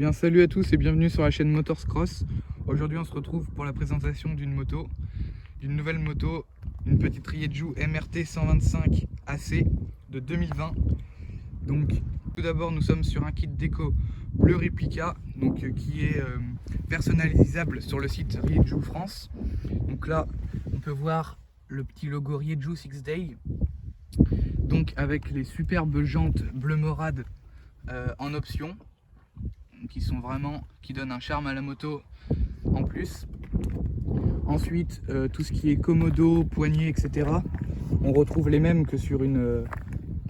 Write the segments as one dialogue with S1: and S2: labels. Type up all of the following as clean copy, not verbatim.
S1: Bien, salut à tous et bienvenue sur la chaîne Motors Cross. Aujourd'hui on se retrouve pour la présentation d'une nouvelle moto, une petite Rieju MRT 125 AC de 2020. Donc tout d'abord nous sommes sur un kit déco bleu réplica qui est personnalisable sur le site Rieju France. Donc là on peut voir le petit logo Rieju 6 Day, donc avec les superbes jantes bleu morade en option, qui donnent un charme à la moto en plus. Ensuite tout ce qui est commodo, poignée, etc. on retrouve les mêmes que sur une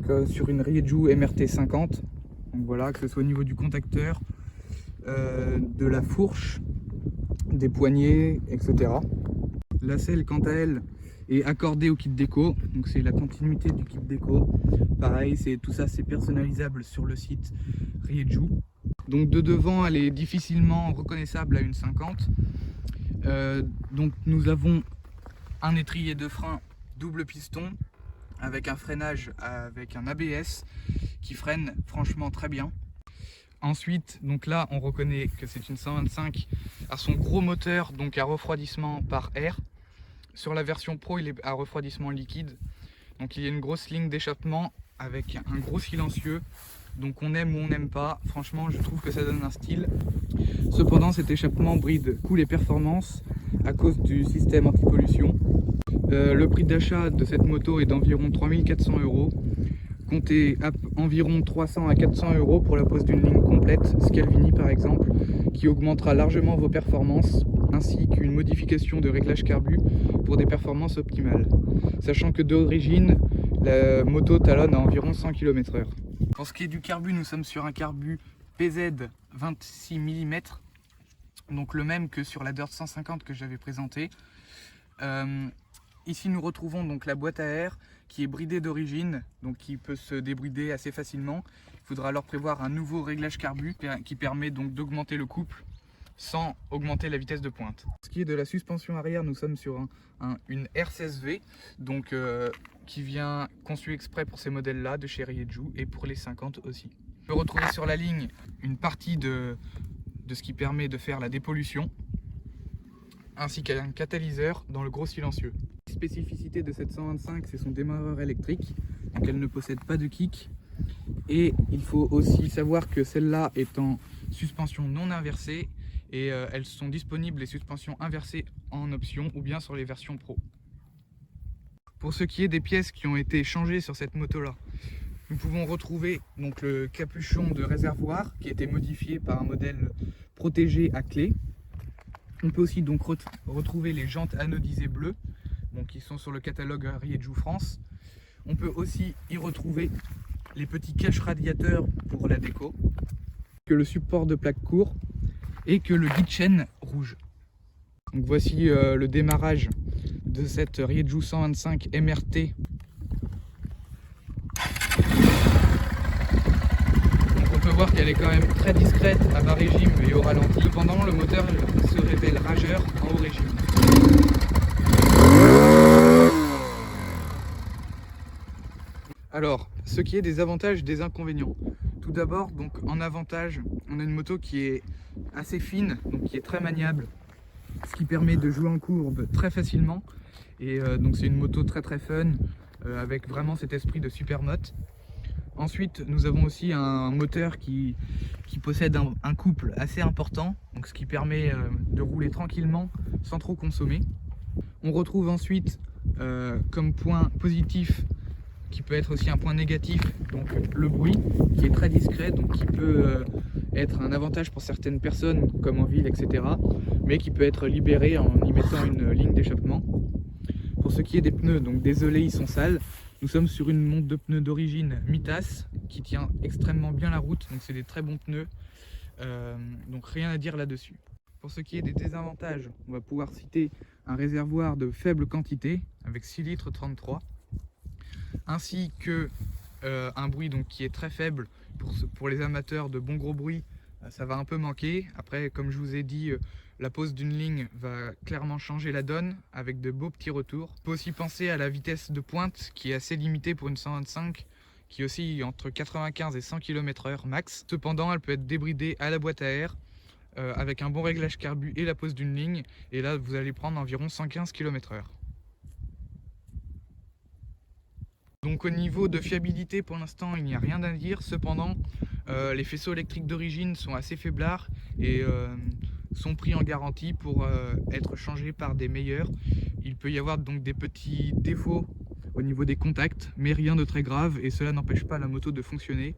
S1: Rieju MRT 50. Donc voilà, que ce soit au niveau du contacteur, de la fourche, des poignées, etc. La selle quant à elle est accordée au kit déco, donc c'est la continuité du kit déco. Pareil, tout ça c'est personnalisable sur le site Rieju. Donc de devant elle est difficilement reconnaissable à une 50. Donc nous avons un étrier de frein double piston avec un freinage avec un ABS qui freine franchement très bien. Ensuite, donc là on reconnaît que c'est une 125 à son gros moteur, donc à refroidissement par air. Sur la version Pro il est à refroidissement liquide. Donc il y a une grosse ligne d'échappement avec un gros silencieux. Donc on aime ou on n'aime pas, franchement je trouve que ça donne un style. Cependant cet échappement bride coût et performance à cause du système anti-pollution. Le prix d'achat de cette moto est d'environ 3400 €. Comptez environ 300 à 400 € pour la pose d'une ligne complète, Scalvini par exemple, qui augmentera largement vos performances, ainsi qu'une modification de réglage carbu pour des performances optimales. Sachant que d'origine, la moto talonne à environ 100 km/h. Pour ce qui est du carbu, nous sommes sur un carbu PZ 26 mm, donc le même que sur la Dirt 150 que j'avais présenté. Ici nous retrouvons donc la boîte à air qui est bridée d'origine, donc qui peut se débrider assez facilement. Il faudra alors prévoir un nouveau réglage carbu qui permet donc d'augmenter le couple sans augmenter la vitesse de pointe. Pour ce qui est de la suspension arrière, nous sommes sur une R16V, donc qui vient conçu exprès pour ces modèles là de chez Rieju et pour les 50 aussi. On peut retrouver sur la ligne une partie de ce qui permet de faire la dépollution, ainsi qu'un catalyseur dans le gros silencieux. La spécificité de cette 125, c'est son démarreur électrique, donc elle ne possède pas de kick. Et il faut aussi savoir que celle-là est en suspension non inversée, et elles sont disponibles les suspensions inversées en option ou bien sur les versions Pro. Pour ce qui est des pièces qui ont été changées sur cette moto-là, nous pouvons retrouver donc le capuchon de réservoir qui a été modifié par un modèle protégé à clé. On peut aussi donc retrouver les jantes anodisées bleues, donc qui sont sur le catalogue Rieju France. On peut aussi y retrouver les petits caches radiateurs pour la déco, que le support de plaque court et que le guide chaîne rouge. Donc voici le démarrage de cette Rieju 125 MRT. Donc on peut voir qu'elle est quand même très discrète à bas régime et au ralenti. Cependant le moteur se révèle rageur en haut régime. Alors, ce qui est des avantages et des inconvénients. Tout d'abord, donc en avantage, on a une moto qui est assez fine, donc qui est très maniable, ce qui permet de jouer en courbe très facilement. Et donc c'est une moto très fun, avec vraiment cet esprit de supermoto. Ensuite, nous avons aussi un moteur qui possède un couple assez important, donc ce qui permet de rouler tranquillement sans trop consommer. On retrouve ensuite comme point positif, qui peut être aussi un point négatif, donc le bruit qui est très discret, donc qui peut être un avantage pour certaines personnes comme en ville, etc., mais qui peut être libéré en y mettant une ligne d'échappement. Pour ce qui est des pneus, donc désolé ils sont sales, nous sommes sur une monte de pneus d'origine Mitas qui tient extrêmement bien la route, donc c'est des très bons pneus, donc rien à dire là-dessus. Pour ce qui est des désavantages, on va pouvoir citer un réservoir de faible quantité avec 6 litres 33, ainsi que un bruit donc qui est très faible. Pour les amateurs de bon gros bruit, ça va un peu manquer. Après, comme je vous ai dit, la pose d'une ligne va clairement changer la donne avec de beaux petits retours. Il faut aussi penser à la vitesse de pointe qui est assez limitée pour une 125, qui oscille entre 95 et 100 km/h max. Cependant, elle peut être débridée à la boîte à air avec un bon réglage carbu et la pose d'une ligne. Et là, vous allez prendre environ 115 km/h. Donc au niveau de fiabilité, pour l'instant, il n'y a rien à dire. Cependant, les faisceaux électriques d'origine sont assez faiblards et sont pris en garantie pour être changés par des meilleurs. Il peut y avoir donc des petits défauts au niveau des contacts, mais rien de très grave, et cela n'empêche pas la moto de fonctionner.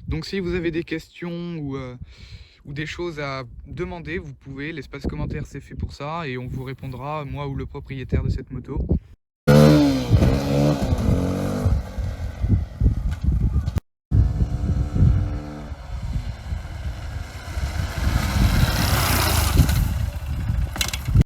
S1: Donc si vous avez des questions ou des choses à demander, vous pouvez, l'espace commentaire c'est fait pour ça, et on vous répondra, moi ou le propriétaire de cette moto.